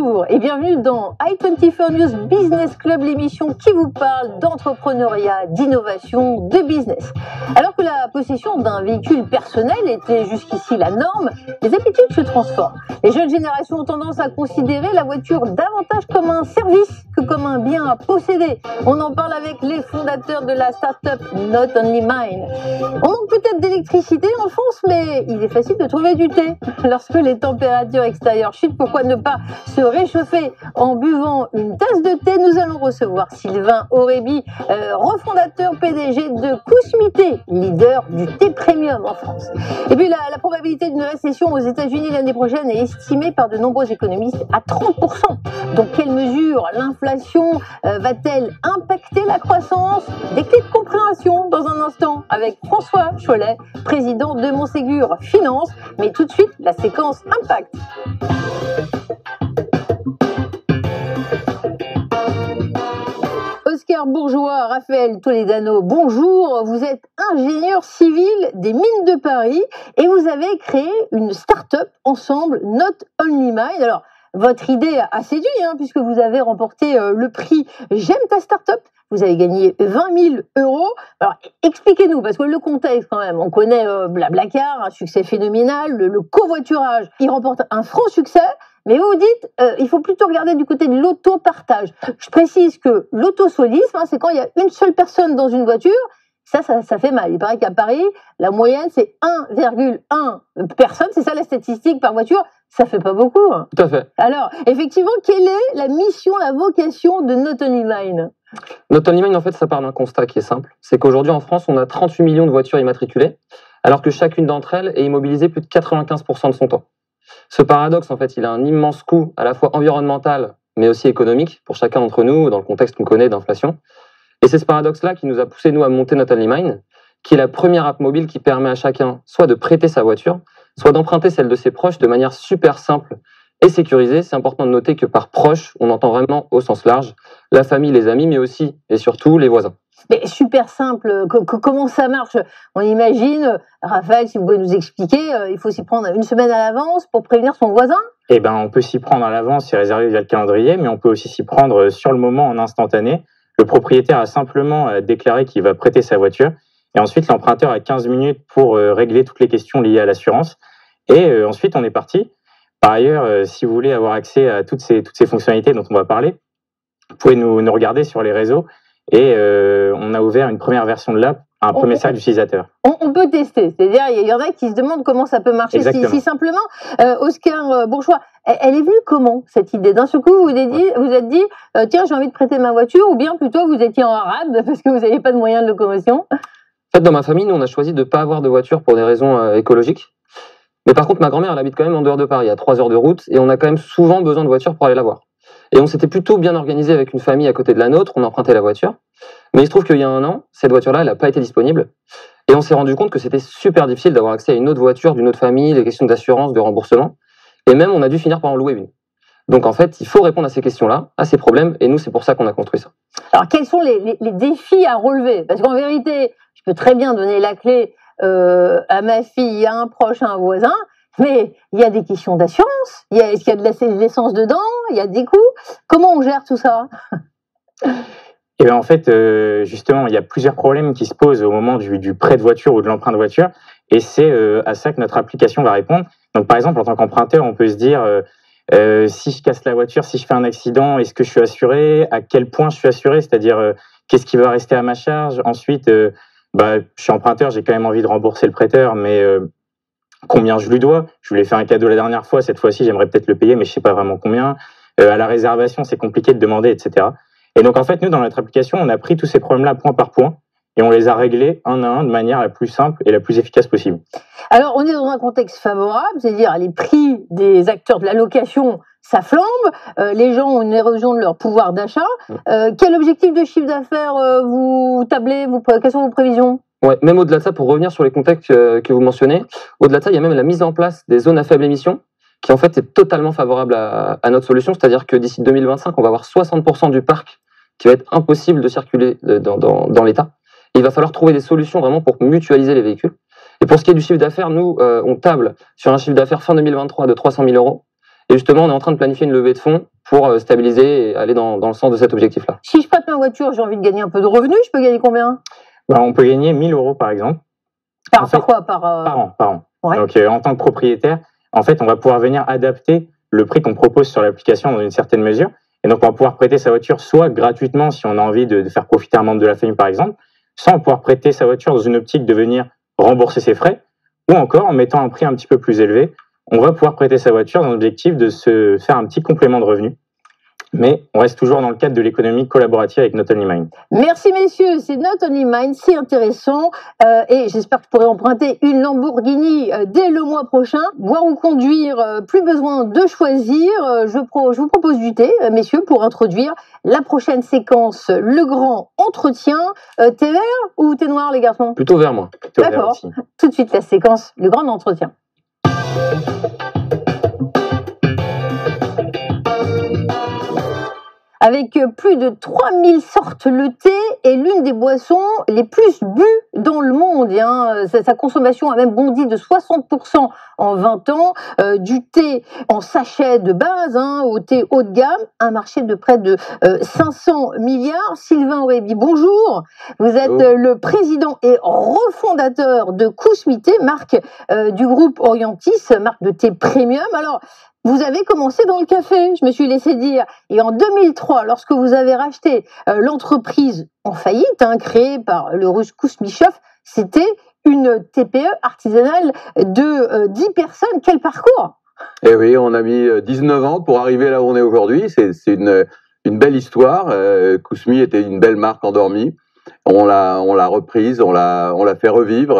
Bonjour et bienvenue dans i24 News Business Club, l'émission qui vous parle d'entrepreneuriat, d'innovation, de business. Alors que la possession d'un véhicule personnel était jusqu'ici la norme, les habitudes se transforment. Les jeunes générations ont tendance à considérer la voiture davantage comme un service que comme un bien à posséder. On en parle avec les fondateurs de la start-up Not Only Mine. On manque peut-être d'électricité en France, mais il est facile de trouver du thé. Lorsque les températures extérieures chutent, pourquoi ne pas se réchauffer en buvant une tasse de thé? Nous allons recevoir Sylvain Aurébi, refondateur PDG de Kousmité, leader du thé premium en France. Et puis la probabilité d'une récession aux États-Unis l'année prochaine est estimée par de nombreux économistes à 30%. Dans quelle mesure l'inflation va-t-elle impacter la croissance? Des clés de compréhension dans un instant avec François Chollet, président de Montségur Finance. Mais tout de suite, la séquence Impact. Oscar Bourgeois, Raphaël Toledano, bonjour. Vous êtes ingénieur civil des mines de Paris et vous avez créé une start-up ensemble, Not Only Mine. Alors, votre idée a séduit, puisque vous avez remporté le prix J'aime ta start-up. Vous avez gagné 20 000 €. Alors, expliquez-nous, parce que le contexte, quand même, on connaît Blablacar, un succès phénoménal, le covoiturage, il remporte un franc succès. Mais vous dites, il faut plutôt regarder du côté de l'autopartage. Je précise que l'autosolisme, c'est quand il y a une seule personne dans une voiture. Ça fait mal. Il paraît qu'à Paris, la moyenne, c'est 1,1 personnes. C'est ça la statistique par voiture. Ça fait pas beaucoup. Tout à fait. Alors, effectivement, quelle est la mission, la vocation de Not Only Mine? Not Only Mine, en fait, ça part d'un constat qui est simple. C'est qu'aujourd'hui, en France, on a 38 millions de voitures immatriculées, alors que chacune d'entre elles est immobilisée plus de 95% de son temps. Ce paradoxe, en fait, il a un immense coût à la fois environnemental, mais aussi économique pour chacun d'entre nous, dans le contexte qu'on connaît d'inflation. Et c'est ce paradoxe-là qui nous a poussé, nous, à monter Not Only Mine, qui est la première app mobile qui permet à chacun soit de prêter sa voiture, soit d'emprunter celle de ses proches de manière super simple et sécurisée. C'est important de noter que par proche, on entend vraiment au sens large la famille, les amis, mais aussi et surtout les voisins. Mais super simple, comment ça marche? On imagine, Raphaël, si vous pouvez nous expliquer, il faut s'y prendre une semaine à l'avance pour prévenir son voisin? Eh ben, on peut s'y prendre à l'avance, c'est réservé via le calendrier, mais on peut aussi s'y prendre sur le moment, en instantané. Le propriétaire a simplement déclaré qu'il va prêter sa voiture, et ensuite l'emprunteur a 15 minutes pour régler toutes les questions liées à l'assurance, et ensuite on est parti. Par ailleurs, si vous voulez avoir accès à toutes ces fonctionnalités dont on va parler, vous pouvez nous regarder sur les réseaux, et on a ouvert une première version de l'app à un premier cercle d'utilisateurs. On peut tester, c'est-à-dire il y en a qui se demandent comment ça peut marcher si simplement. Oscar Bourgeois, elle est venue comment, cette idée? D'un seul coup, vous vous êtes dit tiens, j'ai envie de prêter ma voiture, ou bien plutôt vous étiez en rade parce que vous n'aviez pas de moyens de locomotion? En fait, dans ma famille, nous, on a choisi de ne pas avoir de voiture pour des raisons écologiques. Mais par contre, ma grand-mère, elle habite quand même en dehors de Paris, à 3 heures de route, et on a quand même souvent besoin de voiture pour aller la voir. Et on s'était plutôt bien organisé avec une famille à côté de la nôtre, on empruntait la voiture. Mais il se trouve qu'il y a un an, cette voiture-là, elle n'a pas été disponible. Et on s'est rendu compte que c'était super difficile d'avoir accès à une autre voiture d'une autre famille, des questions d'assurance, de remboursement. Et même, on a dû finir par en louer une. Donc en fait, il faut répondre à ces questions-là, à ces problèmes, et nous, c'est pour ça qu'on a construit ça. Alors, quels sont les défis à relever? Parce qu'en vérité, je peux très bien donner la clé à ma fille, à un proche, à un voisin, mais il y a des questions d'assurance, est-ce qu'il y a de l'essence dedans, il y a des coûts. Comment on gère tout ça? Et bien en fait, justement, il y a plusieurs problèmes qui se posent au moment du prêt de voiture ou de l'emprunt de voiture, et c'est à ça que notre application va répondre. Donc par exemple, en tant qu'emprunteur, on peut se dire si je casse la voiture, si je fais un accident, est-ce que je suis assuré? À quel point je suis assuré? C'est-à-dire qu'est-ce qui va rester à ma charge? Ensuite, je suis emprunteur, j'ai quand même envie de rembourser le prêteur, mais combien je lui dois? Je lui ai fait un cadeau la dernière fois, cette fois-ci j'aimerais peut-être le payer, mais je sais pas vraiment combien. À la réservation, c'est compliqué de demander, etc. Et donc en fait, nous, dans notre application, on a pris tous ces problèmes-là point par point, et on les a réglés un à un de manière la plus simple et la plus efficace possible. Alors, on est dans un contexte favorable, c'est-à-dire les prix des acteurs de la location, ça flambe, les gens ont une érosion de leur pouvoir d'achat. Quel objectif de chiffre d'affaires vous tablez, quelles sont vos prévisions? Ouais, même au-delà de ça, pour revenir sur les contextes que vous mentionnez, au-delà de ça, il y a même la mise en place des zones à faible émission, qui en fait est totalement favorable à notre solution, c'est-à-dire que d'ici 2025, on va avoir 60% du parc qui va être impossible de circuler dans l'État. Et il va falloir trouver des solutions vraiment pour mutualiser les véhicules. Et pour ce qui est du chiffre d'affaires, nous, on table sur un chiffre d'affaires fin 2023 de 300 000 €. Et justement, on est en train de planifier une levée de fonds pour stabiliser et aller dans le sens de cet objectif-là. Si je prête ma voiture, j'ai envie de gagner un peu de revenus, je peux gagner combien? On peut gagner 1 000 € par exemple. Par quoi? Par an. Ouais. Donc en tant que propriétaire, en fait, on va pouvoir venir adapter le prix qu'on propose sur l'application dans une certaine mesure. Et donc, on va pouvoir prêter sa voiture soit gratuitement si on a envie de faire profiter un membre de la famille, par exemple, soit on va pouvoir prêter sa voiture dans une optique de venir rembourser ses frais, ou encore en mettant un prix un petit peu plus élevé, on va pouvoir prêter sa voiture dans l'objectif de se faire un petit complément de revenu. Mais on reste toujours dans le cadre de l'économie collaborative avec Not Only Mine. Merci messieurs, c'est Not Only Mine, c'est intéressant et j'espère que je pourrai emprunter une Lamborghini dès le mois prochain. Boire ou conduire, plus besoin de choisir. Je vous propose du thé, messieurs, pour introduire la prochaine séquence, le grand entretien. Thé vert ou thé noir les garçons? Plutôt vers moi. D'accord, tout de suite la séquence, le grand entretien. Avec plus de 3000 sortes, le thé est l'une des boissons les plus bues dans le monde. Sa consommation a même bondi de 60% en 20 ans. Du thé en sachet de base au thé haut de gamme, un marché de près de 500 milliards. Sylvain Aurébi, bonjour. Vous êtes le président et refondateur de Kousmi-Thé, marque du groupe Orientis, marque de thé premium. Alors, vous avez commencé dans le café, je me suis laissé dire. Et en 2003, lorsque vous avez racheté l'entreprise en faillite, créée par le russe Kousmichov, c'était une TPE artisanale de 10 personnes. Quel parcours! Eh oui, on a mis 19 ans pour arriver là où on est aujourd'hui. C'est une belle histoire. Kousmi était une belle marque endormie. On l'a reprise, on l'a fait revivre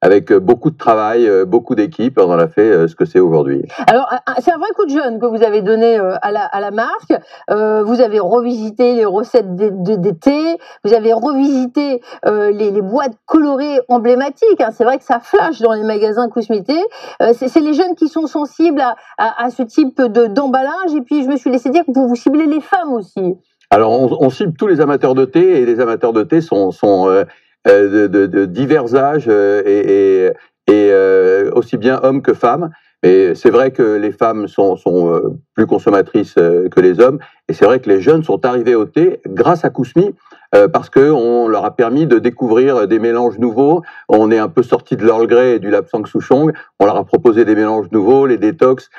avec beaucoup de travail, beaucoup d'équipes, on en a fait ce que c'est aujourd'hui. Alors, c'est un vrai coup de jeune que vous avez donné à la marque. Vous avez revisité les recettes des thés, vous avez revisité les boîtes colorées emblématiques. C'est vrai que ça flash dans les magasins Kousmi-Thé. C'est les jeunes qui sont sensibles à ce type d'emballage. Et puis, je me suis laissé dire que vous ciblez les femmes aussi. Alors, on cible tous les amateurs de thé, et les amateurs de thé sont de divers âges et aussi bien hommes que femmes. Et c'est vrai que les femmes sont plus consommatrices que les hommes. Et c'est vrai que les jeunes sont arrivés au thé grâce à Kousmi, parce qu'on leur a permis de découvrir des mélanges nouveaux. On est un peu sorti de l'Earl Grey et du Lapsang Souchong. On leur a proposé des mélanges nouveaux, les détox,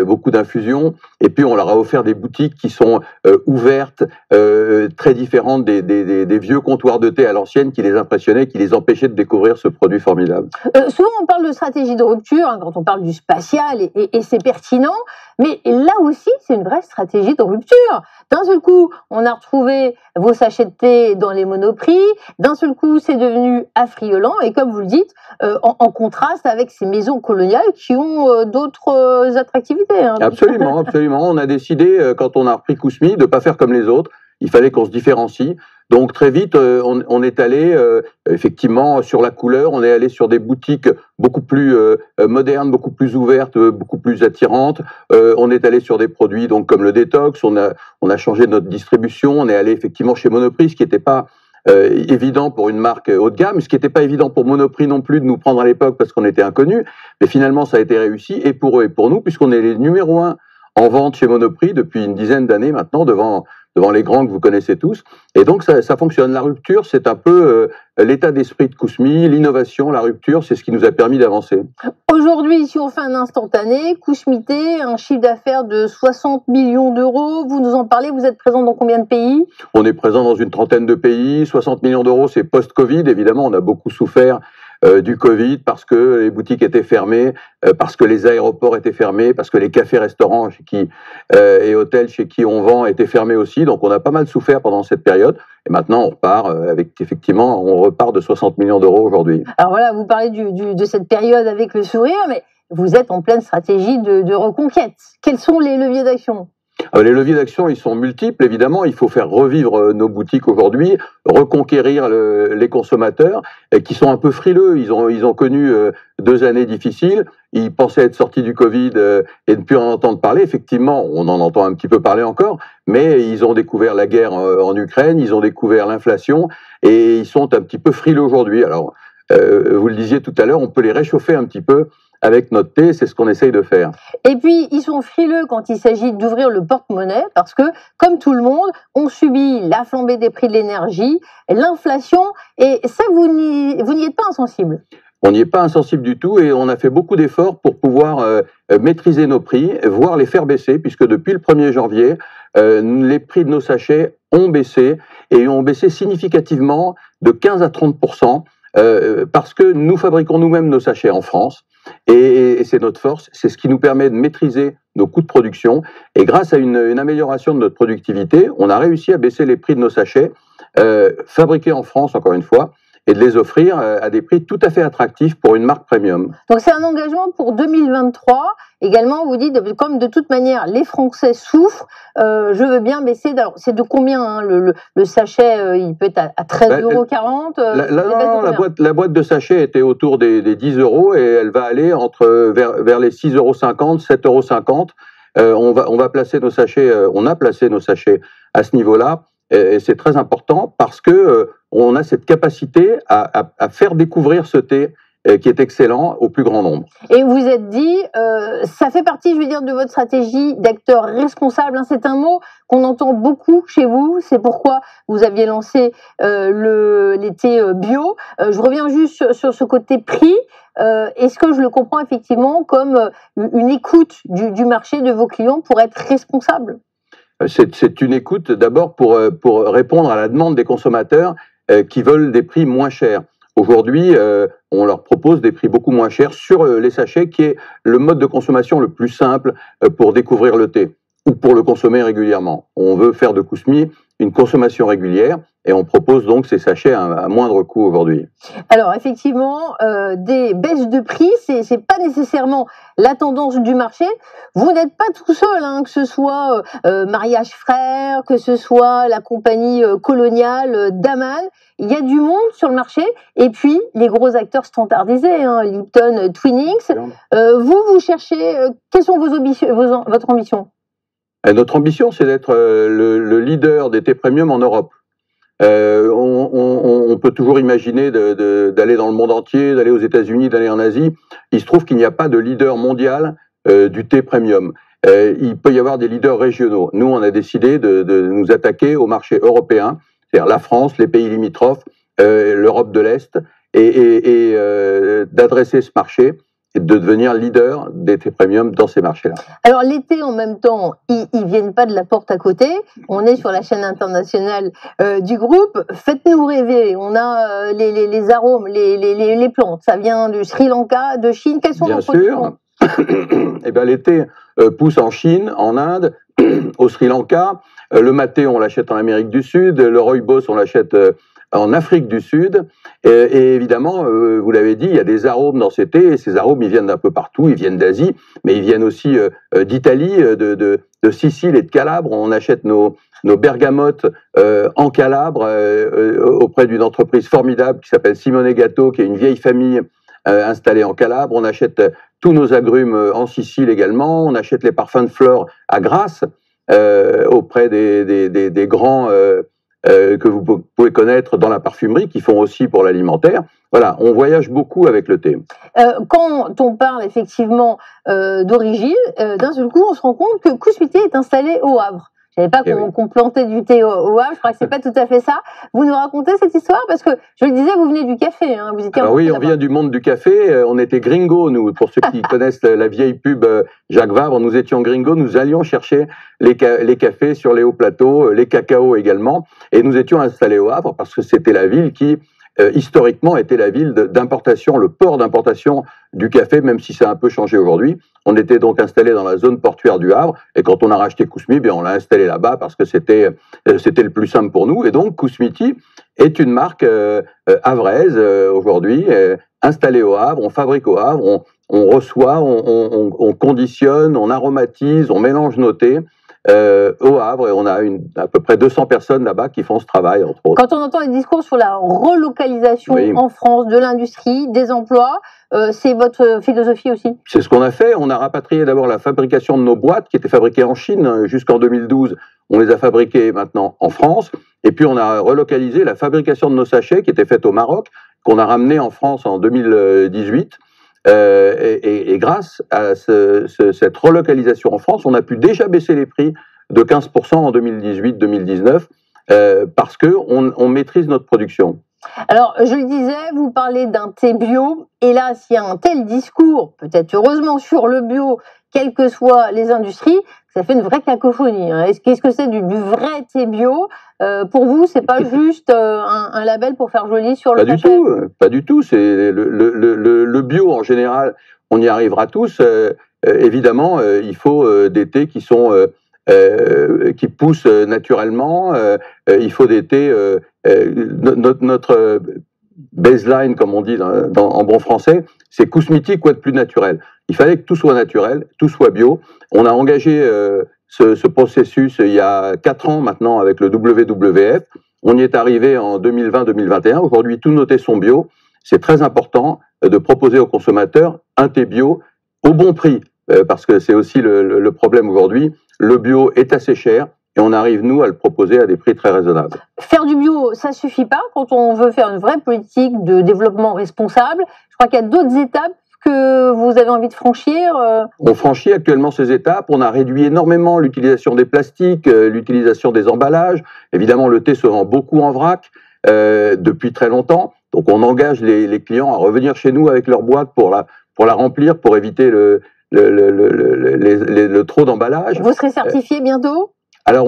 beaucoup d'infusions. Et puis on leur a offert des boutiques qui sont ouvertes, très différentes des vieux comptoirs de thé à l'ancienne qui les impressionnaient, qui les empêchaient de découvrir ce produit formidable. Souvent on parle de stratégie de rupture quand on parle du spatial et c'est pertinent. Mais là aussi, c'est une vraie stratégie de rupture. D'un seul coup, on a retrouvé vos sachets de thé dans les monoprix. D'un seul coup, c'est devenu affriolant. Et comme vous le dites, en contraste avec ces maisons coloniales qui ont d'autres attractivités. Absolument, absolument. On a décidé, quand on a repris Kousmi, de ne pas faire comme les autres. Il fallait qu'on se différencie. Donc très vite, on est allé effectivement sur la couleur, on est allé sur des boutiques beaucoup plus modernes, beaucoup plus ouvertes, beaucoup plus attirantes. On est allé sur des produits donc comme le détox, on a changé notre distribution, on est allé effectivement chez Monoprix, ce qui n'était pas évident pour une marque haut de gamme, ce qui n'était pas évident pour Monoprix non plus de nous prendre à l'époque parce qu'on était inconnus, mais finalement ça a été réussi et pour eux et pour nous, puisqu'on est les numéro 1 en vente chez Monoprix depuis une dizaine d'années maintenant, devant les grands que vous connaissez tous. Et donc, ça fonctionne. La rupture, c'est un peu l'état d'esprit de Kousmi, l'innovation, la rupture, c'est ce qui nous a permis d'avancer. Aujourd'hui, si on fait un instantané, Kousmi-Thé, un chiffre d'affaires de 60 millions d'euros, vous nous en parlez, vous êtes présent dans combien de pays? On est présent dans une trentaine de pays, 60 millions d'euros, c'est post-Covid, évidemment, on a beaucoup souffert du Covid, parce que les boutiques étaient fermées, parce que les aéroports étaient fermés, parce que les cafés-restaurants et hôtels chez qui on vend étaient fermés aussi. Donc on a pas mal souffert pendant cette période. Et maintenant, on repart on repart de 60 millions d'euros aujourd'hui. Alors voilà, vous parlez de cette période avec le sourire, mais vous êtes en pleine stratégie de reconquête. Quels sont les leviers d'action? Les leviers d'action, ils sont multiples, évidemment. Il faut faire revivre nos boutiques aujourd'hui, reconquérir les consommateurs qui sont un peu frileux. Ils ont connu 2 années difficiles. Ils pensaient être sortis du Covid et ne plus en entendre parler. Effectivement, on en entend un petit peu parler encore, mais ils ont découvert la guerre en Ukraine, ils ont découvert l'inflation et ils sont un petit peu frileux aujourd'hui. Alors, vous le disiez tout à l'heure, on peut les réchauffer un petit peu avec notre thé, c'est ce qu'on essaye de faire. Et puis, ils sont frileux quand il s'agit d'ouvrir le porte-monnaie parce que, comme tout le monde, on subit la flambée des prix de l'énergie, l'inflation, et ça, vous n'y êtes pas insensible. On n'y est pas insensible du tout et on a fait beaucoup d'efforts pour pouvoir maîtriser nos prix, voire les faire baisser, puisque depuis le 1er janvier, les prix de nos sachets ont baissé et ont baissé significativement de 15 à 30%, parce que nous fabriquons nous-mêmes nos sachets en France et c'est notre force, c'est ce qui nous permet de maîtriser nos coûts de production et grâce à une amélioration de notre productivité, on a réussi à baisser les prix de nos sachets fabriqués en France, encore une fois, et de les offrir à des prix tout à fait attractifs pour une marque premium. Donc c'est un engagement pour 2023. Également, vous dites, comme de toute manière, les Français souffrent, je veux bien baisser. Alors, c'est de combien hein, le sachet il peut être à 13,40 €. La boîte de sachet était autour des 10 € et elle va aller vers les 6,50 €, 7,50 €. On va placer nos sachets, on a placé nos sachets à ce niveau-là. Et c'est très important parce que on a cette capacité à faire découvrir ce thé qui est excellent au plus grand nombre. Et vous êtes dit, ça fait partie, je veux dire, de votre stratégie d'acteur responsable. Hein, c'est un mot qu'on entend beaucoup chez vous. C'est pourquoi vous aviez lancé les thés bio. Je reviens juste sur ce côté prix. Est-ce que je le comprends effectivement comme une écoute du marché de vos clients pour être responsable ? C'est une écoute d'abord pour répondre à la demande des consommateurs qui veulent des prix moins chers. Aujourd'hui, on leur propose des prix beaucoup moins chers sur les sachets, qui est le mode de consommation le plus simple pour découvrir le thé ou pour le consommer régulièrement. On veut faire de Kousmi une consommation régulière et on propose donc ces sachets à moindre coût aujourd'hui. Alors effectivement, des baisses de prix, c'est pas nécessairement la tendance du marché. Vous n'êtes pas tout seul, hein, que ce soit Mariage Frères, que ce soit la compagnie coloniale Daman. Il y a du monde sur le marché et puis les gros acteurs standardisés, hein, Lipton, Twinings. Vous cherchez, quelles sont votre ambition ? Notre ambition, c'est d'être le leader des thés premium en Europe. On peut toujours imaginer d'aller dans le monde entier, d'aller aux États-Unis, d'aller en Asie. Il se trouve qu'il n'y a pas de leader mondial du thé premium. Il peut y avoir des leaders régionaux. Nous, on a décidé de nous attaquer au marché européen, c'est-à-dire la France, les pays limitrophes, l'Europe de l'Est, et d'adresser ce marché et de devenir leader des thés premium dans ces marchés-là. Alors l'été, en même temps, ils viennent pas de la porte à côté. On est sur la chaîne internationale du groupe. Faites-nous rêver. On a les arômes, les plantes. Ça vient du Sri Lanka, de Chine. Quels sont vos produits ? Bien sûr. Eh bien, l'été pousse en Chine, en Inde, au Sri Lanka. Le maté, on l'achète en Amérique du Sud. Le rooibos, on l'achète en Afrique du Sud, et évidemment, vous l'avez dit, il y a des arômes dans ces thés, et ces arômes, ils viennent d'un peu partout, ils viennent d'Asie, mais ils viennent aussi d'Italie, de Sicile et de Calabre. On achète nos bergamotes en Calabre, auprès d'une entreprise formidable qui s'appelle Simone Gatto, qui est une vieille famille installée en Calabre. On achète tous nos agrumes en Sicile également, on achète les parfums de fleurs à Grasse, auprès des grands... que vous pouvez connaître dans la parfumerie, qui font aussi pour l'alimentaire. Voilà, on voyage beaucoup avec le thé. Quand on parle effectivement d'origine, d'un seul coup, on se rend compte que Kousmi Thé est installé au Havre. Je ne savais pas qu'on plantait du thé au Havre, je crois que c'est pas tout à fait ça. Vous nous racontez cette histoire parce que, je le disais, vous venez du café. Hein, vous étiez oui, on vient du monde du café. On était gringo, nous, pour ceux qui connaissent la vieille pub Jacques Vabre, nous étions gringo. Nous allions chercher les cafés sur les hauts plateaux, les cacaos également. Et nous étions installés au Havre parce que c'était la ville qui, historiquement, était la ville d'importation, le port d'importation du café, même si ça a un peu changé aujourd'hui. On était donc installé dans la zone portuaire du Havre, et quand on a racheté Kousmi, bien on l'a installé là-bas parce que c'était le plus simple pour nous. Et donc Kousmi Tea est une marque havraise aujourd'hui, installée au Havre. On fabrique au Havre, on reçoit, on conditionne, on aromatise, on mélange nos thés. Au Havre, et on a à peu près 200 personnes là-bas qui font ce travail, entre autres. Quand on entend les discours sur la relocalisation en France de l'industrie, des emplois, c'est votre philosophie aussi? C'est ce qu'on a fait. On a rapatrié d'abord la fabrication de nos boîtes qui étaient fabriquées en Chine jusqu'en 2012. On les a fabriquées maintenant en France. Et puis on a relocalisé la fabrication de nos sachets qui étaient faits au Maroc, qu'on a ramené en France en 2018. Et grâce à cette relocalisation en France, on a pu déjà baisser les prix de 15% en 2018-2019 parce qu'on maîtrise notre production. Alors, je le disais, vous parlez d'un thé bio. Hélas, il y a un tel discours, peut-être heureusement, sur le bio, quelles que soient les industries, ça fait une vraie cacophonie. Hein. Qu'est-ce que c'est du vrai thé bio? Pour vous, c'est pas juste un label pour faire joli sur le sachet? Pas du tout. C'est le bio en général, on y arrivera tous. Évidemment, il faut des thés qui sont qui poussent naturellement. Il faut des thés. Notre baseline, comme on dit en bon français, c'est Kousmiti, quoi de plus naturel. Il fallait que tout soit naturel, tout soit bio. On a engagé ce processus il y a 4 ans maintenant avec le WWF. On y est arrivé en 2020-2021. Aujourd'hui, tous nos thés sont bio. C'est très important de proposer aux consommateurs un thé bio au bon prix, parce que c'est aussi le problème aujourd'hui. Le bio est assez cher et on arrive, nous, à le proposer à des prix très raisonnables. Faire du bio, ça suffit pas quand on veut faire une vraie politique de développement responsable. Je crois qu'il y a d'autres étapes que vous avez envie de franchir. On franchit actuellement ces étapes. On a réduit énormément l'utilisation des plastiques, l'utilisation des emballages. Évidemment, le thé se vend beaucoup en vrac depuis très longtemps. Donc, on engage les clients à revenir chez nous avec leur boîte pour la remplir, pour éviter le trop d'emballage. Vous serez certifié bientôt? Alors,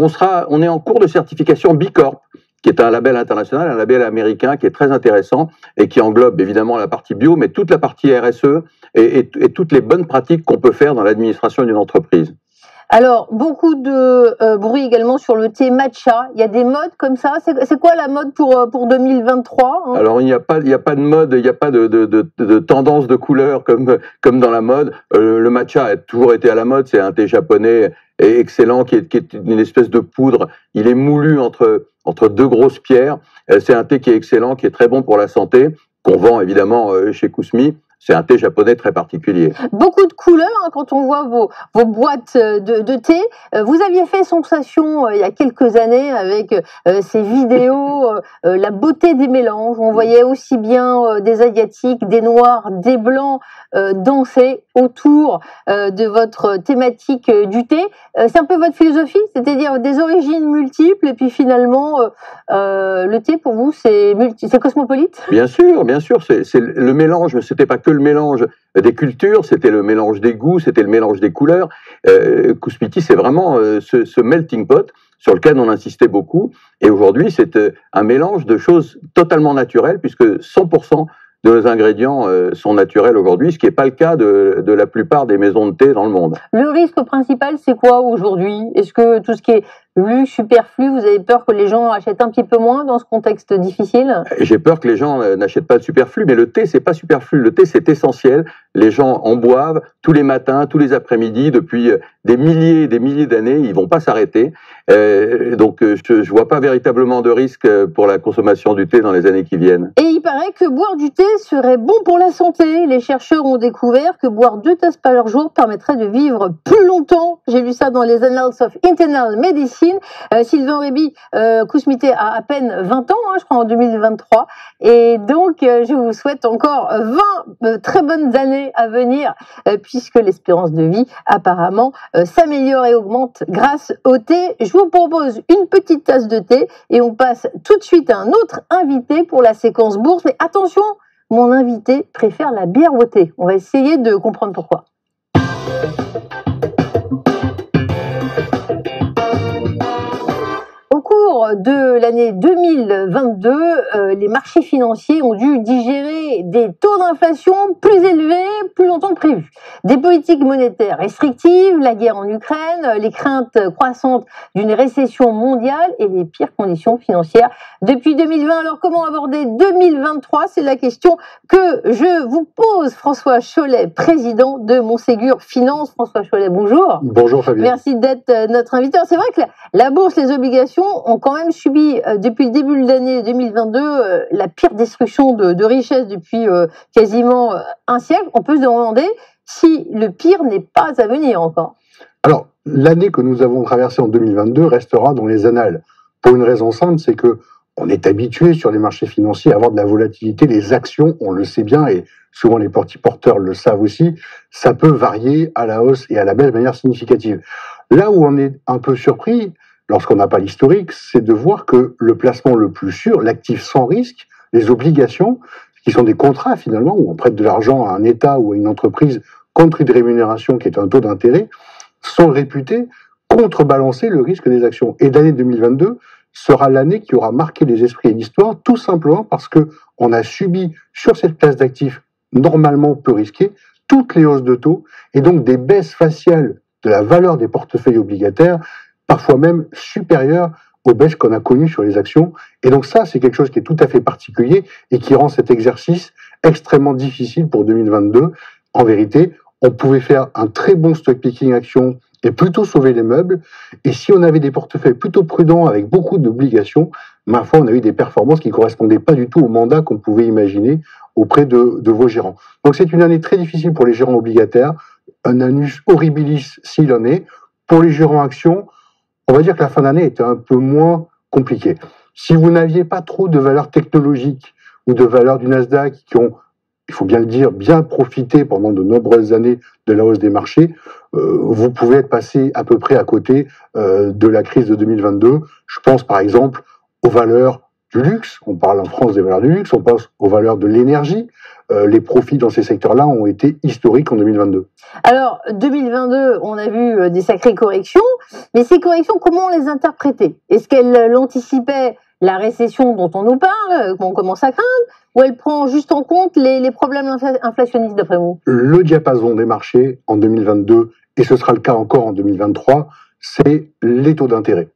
on est en cours de certification B Corp, qui est un label international, un label américain qui est très intéressant et qui englobe évidemment la partie bio, mais toute la partie RSE et toutes les bonnes pratiques qu'on peut faire dans l'administration d'une entreprise. Alors, beaucoup de bruit également sur le thé matcha. Il y a des modes comme ça. C'est quoi la mode pour 2023 hein? Alors, il n'y a pas de mode, il n'y a pas de tendance de couleur comme dans la mode. Le matcha a toujours été à la mode. C'est un thé japonais excellent qui est une espèce de poudre. Il est moulu entre 2 grosses pierres. C'est un thé qui est excellent, qui est très bon pour la santé, qu'on vend évidemment chez Kousmi. C'est un thé japonais très particulier. Beaucoup de couleurs hein, quand on voit vos boîtes de thé. Vous aviez fait sensation il y a quelques années avec ces vidéos, la beauté des mélanges. On voyait aussi bien des asiatiques, des noirs, des blancs danser autour de votre thématique du thé. C'est un peu votre philosophie, c'est-à-dire des origines multiples et puis finalement le thé pour vous c'est cosmopolite? Bien sûr, c'est le mélange, mais c'était pas que le mélange des cultures, c'était le mélange des goûts, c'était le mélange des couleurs. Kousmiti, c'est vraiment ce melting pot sur lequel on insistait beaucoup. Et aujourd'hui, c'est un mélange de choses totalement naturelles, puisque 100% de nos ingrédients sont naturels aujourd'hui, ce qui n'est pas le cas de la plupart des maisons de thé dans le monde. Le risque principal, c'est quoi aujourd'hui? Est-ce que tout ce qui est luxe, superflu, vous avez peur que les gens achètent un petit peu moins dans ce contexte difficile? J'ai peur que les gens n'achètent pas de superflu, mais le thé, c'est pas superflu. Le thé, c'est essentiel. Les gens en boivent tous les matins, tous les après-midi, depuis des milliers et des milliers d'années. Ils vont pas s'arrêter. Donc, je vois pas véritablement de risque pour la consommation du thé dans les années qui viennent. Et il paraît que boire du thé serait bon pour la santé. Les chercheurs ont découvert que boire 2 tasses par jour permettrait de vivre plus longtemps. J'ai lu ça dans les Annals of Internal Medicine. Sylvain Réby, Kousmiti a à peine 20 ans, hein, je crois en 2023. Et donc, je vous souhaite encore 20 très bonnes années à venir, puisque l'espérance de vie, apparemment, s'améliore et augmente grâce au thé. Je vous propose une petite tasse de thé et on passe tout de suite à un autre invité pour la séquence bourse. Mais attention, mon invité préfère la bière au thé. On va essayer de comprendre pourquoi. Au cours de l'année 2022, les marchés financiers ont dû digérer des taux d'inflation plus élevés plus longtemps que prévu. Des politiques monétaires restrictives, la guerre en Ukraine, les craintes croissantes d'une récession mondiale et les pires conditions financières depuis 2020. Alors comment aborder 2023? C'est la question que je vous pose. François Chollet, président de Montségur Finance. François Chollet, bonjour. Bonjour Fabien. Merci d'être notre invité. C'est vrai que la bourse, les obligations ont quand même subi depuis le début de l'année 2022 la pire destruction de richesse depuis quasiment un siècle. On peut se demander si le pire n'est pas à venir encore. Alors, l'année que nous avons traversée en 2022 restera dans les annales. Pour une raison simple, c'est que on est habitué sur les marchés financiers à avoir de la volatilité. Les actions, on le sait bien, et souvent les porteurs le savent aussi, ça peut varier à la hausse et à la baisse de manière significative. Là où on est un peu surpris, lorsqu'on n'a pas l'historique, c'est de voir que le placement le plus sûr, l'actif sans risque, les obligations, qui sont des contrats finalement, où on prête de l'argent à un État ou à une entreprise contre une rémunération qui est un taux d'intérêt, sont réputés contrebalancer le risque des actions. Et l'année 2022 sera l'année qui aura marqué les esprits et l'histoire, tout simplement parce que on a subi sur cette classe d'actifs normalement peu risquée toutes les hausses de taux et donc des baisses faciales de la valeur des portefeuilles obligataires, parfois même supérieures aux baisses qu'on a connues sur les actions. Et donc ça, c'est quelque chose qui est tout à fait particulier et qui rend cet exercice extrêmement difficile pour 2022. En vérité, on pouvait faire un très bon stock picking action et plutôt sauver les meubles. Et si on avait des portefeuilles plutôt prudents avec beaucoup d'obligations, ma foi, on a eu des performances qui ne correspondaient pas du tout au mandat qu'on pouvait imaginer auprès de vos gérants. Donc c'est une année très difficile pour les gérants obligataires, un annus horribilis s'il en est. Pour les gérants actions, on va dire que la fin d'année était un peu moins compliquée. Si vous n'aviez pas trop de valeurs technologiques ou de valeurs du Nasdaq qui ont, il faut bien le dire, bien profité pendant de nombreuses années de la hausse des marchés, vous pouvez être passé à peu près à côté de la crise de 2022. Je pense par exemple aux valeurs du luxe, on parle en France des valeurs du luxe, on pense aux valeurs de l'énergie. Les profits dans ces secteurs-là ont été historiques en 2022. Alors, 2022, on a vu des sacrées corrections, mais ces corrections, comment on les interprétait? Est-ce qu'elles anticipaient la récession dont on nous parle, qu'on commence à craindre, ou elle prend juste en compte les problèmes inflationnistes d'après vous? Le diapason des marchés en 2022, et ce sera le cas encore en 2023, c'est les taux d'intérêt.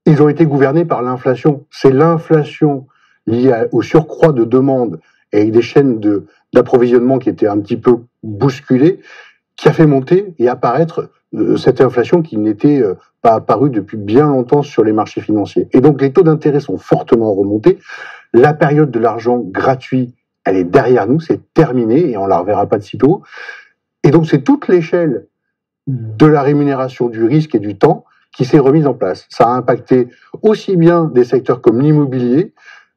Ils ont été gouvernés par l'inflation. C'est l'inflation liée au surcroît de demande et avec des chaînes d'approvisionnement qui étaient un petit peu bousculées, qui a fait monter et apparaître cette inflation qui n'était pas apparue depuis bien longtemps sur les marchés financiers. Et donc les taux d'intérêt sont fortement remontés. La période de l'argent gratuit, elle est derrière nous, c'est terminé et on la reverra pas de sitôt. Et donc c'est toute l'échelle de la rémunération du risque et du temps qui s'est remise en place. Ça a impacté aussi bien des secteurs comme l'immobilier.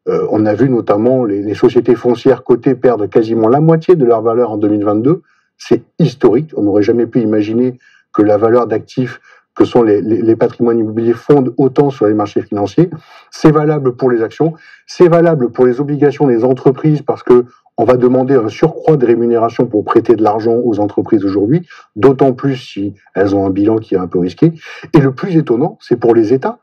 On a vu notamment les sociétés foncières cotées perdre quasiment la moitié de leur valeur en 2022. C'est historique. On n'aurait jamais pu imaginer que la valeur d'actifs que sont les patrimoines immobiliers fondent autant sur les marchés financiers. C'est valable pour les actions, c'est valable pour les obligations des entreprises parce que on va demander un surcroît de rémunération pour prêter de l'argent aux entreprises aujourd'hui, d'autant plus si elles ont un bilan qui est un peu risqué. Et le plus étonnant, c'est pour les États.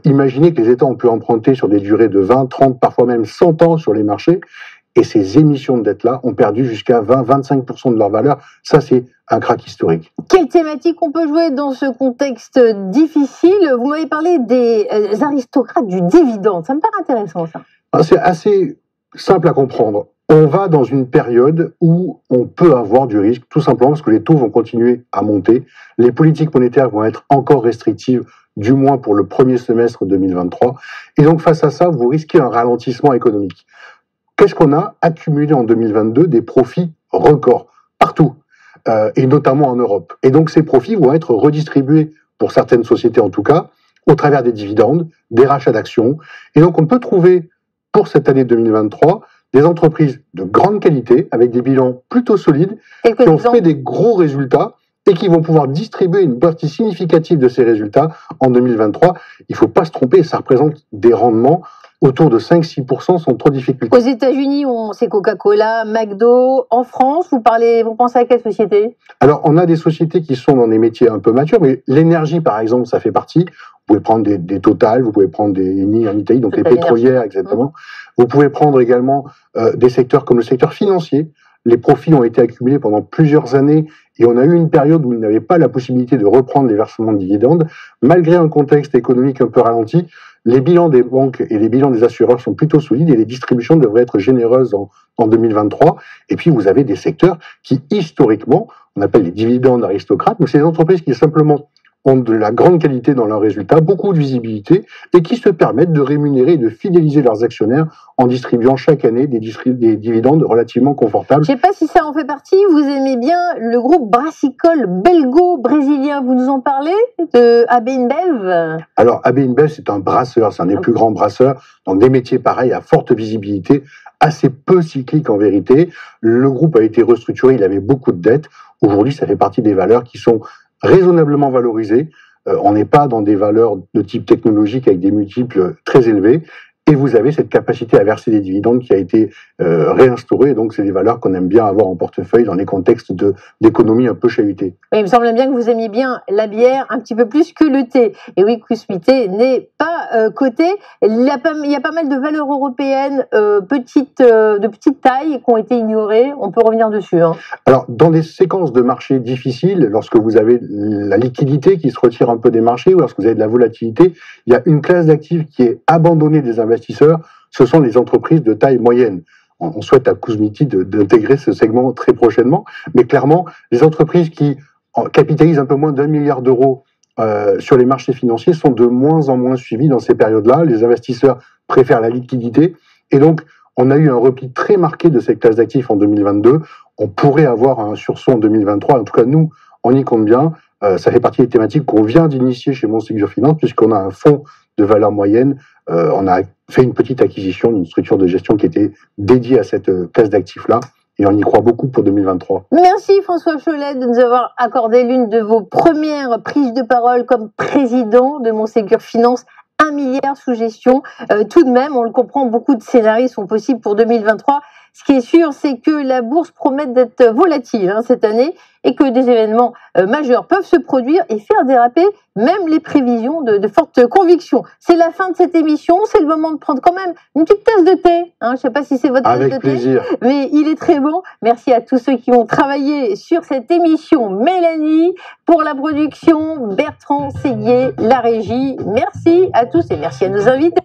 Imaginez que les États ont pu emprunter sur des durées de 20, 30, parfois même 100 ans sur les marchés, et ces émissions de dette-là ont perdu jusqu'à 20-25% de leur valeur. Ça, c'est un crack historique. Quelle thématique on peut jouer dans ce contexte difficile? Vous m'avez parlé des aristocrates du dividende. Ça me paraît intéressant, ça. C'est assez simple à comprendre. On va dans une période où on peut avoir du risque, tout simplement parce que les taux vont continuer à monter. Les politiques monétaires vont être encore restrictives, du moins pour le premier semestre 2023. Et donc, face à ça, vous risquez un ralentissement économique. Qu'est-ce qu'on a accumulé en 2022? Des profits records, partout, et notamment en Europe. Et donc, ces profits vont être redistribués, pour certaines sociétés en tout cas, au travers des dividendes, des rachats d'actions. Et donc, on peut trouver, pour cette année 2023, des entreprises de grande qualité, avec des bilans plutôt solides, qui ont fait des gros résultats et qui vont pouvoir distribuer une partie significative de ces résultats en 2023. Il ne faut pas se tromper, ça représente des rendements autour de 5-6% sans trop de difficultés. Aux États-Unis, c'est Coca-Cola, McDo. En France, vous pensez à quelle société? Alors, on a des sociétés qui sont dans des métiers un peu matures, mais l'énergie, par exemple, ça fait partie. Vous pouvez prendre des Total, vous pouvez prendre des Eni en Italie, donc les pétrolières, exactement. Vous pouvez prendre également des secteurs comme le secteur financier. Les profits ont été accumulés pendant plusieurs années et on a eu une période où il n'avait pas la possibilité de reprendre les versements de dividendes. Malgré un contexte économique un peu ralenti, les bilans des banques et les bilans des assureurs sont plutôt solides et les distributions devraient être généreuses en 2023. Et puis vous avez des secteurs qui, historiquement, on appelle les dividendes aristocrates, donc c'est des entreprises qui simplement ont de la grande qualité dans leurs résultats, beaucoup de visibilité, et qui se permettent de rémunérer et de fidéliser leurs actionnaires en distribuant chaque année des dividendes relativement confortables. Je ne sais pas si ça en fait partie. Vous aimez bien le groupe brassicole belgo-brésilien. Vous nous en parlez de AB InBev? Alors, AB InBev, c'est un brasseur, c'est un des plus grands brasseurs, dans des métiers pareils, à forte visibilité, assez peu cyclique en vérité. Le groupe a été restructuré, il avait beaucoup de dettes. Aujourd'hui, ça fait partie des valeurs qui sont raisonnablement valorisées. On n'est pas dans des valeurs de type technologique avec des multiples très élevés. Et vous avez cette capacité à verser des dividendes qui a été réinstaurée. Donc, c'est des valeurs qu'on aime bien avoir en portefeuille dans les contextes d'économie un peu chahutée. Oui, il me semble bien que vous aimiez bien la bière un petit peu plus que le thé. Et oui, Kousmi-Thé n'est pas coté. Il y a pas mal de valeurs européennes de petite taille qui ont été ignorées. On peut revenir dessus. Hein. Alors, dans des séquences de marché difficiles, lorsque vous avez la liquidité qui se retire un peu des marchés ou lorsque vous avez de la volatilité, il y a une classe d'actifs qui est abandonnée des investisseurs, ce sont les entreprises de taille moyenne. On souhaite à Kousmi-Thé d'intégrer ce segment très prochainement, mais clairement, les entreprises qui capitalisent un peu moins d'1 milliard d'euros sur les marchés financiers sont de moins en moins suivies dans ces périodes-là. Les investisseurs préfèrent la liquidité, et donc on a eu un repli très marqué de cette classe d'actifs en 2022. On pourrait avoir un sursaut en 2023. En tout cas, nous, on y compte bien. Ça fait partie des thématiques qu'on vient d'initier chez Montségur Finance, puisqu'on a un fonds de valeur moyenne. On a fait une petite acquisition d'une structure de gestion qui était dédiée à cette classe d'actifs-là, et on y croit beaucoup pour 2023. Merci François Chollet de nous avoir accordé l'une de vos premières prises de parole comme président de Montségur Finance. 1 milliard sous gestion. Tout de même, on le comprend, beaucoup de scénarios sont possibles pour 2023. Ce qui est sûr, c'est que la bourse promet d'être volatile cette année et que des événements majeurs peuvent se produire et faire déraper même les prévisions de fortes convictions. C'est la fin de cette émission, c'est le moment de prendre quand même une petite tasse de thé. Je ne sais pas si c'est votre tasse de thé. Avec plaisir. Mais il est très bon. Merci à tous ceux qui ont travaillé sur cette émission. Mélanie pour la production, Bertrand Séguier, la régie. Merci à tous et merci à nos invités.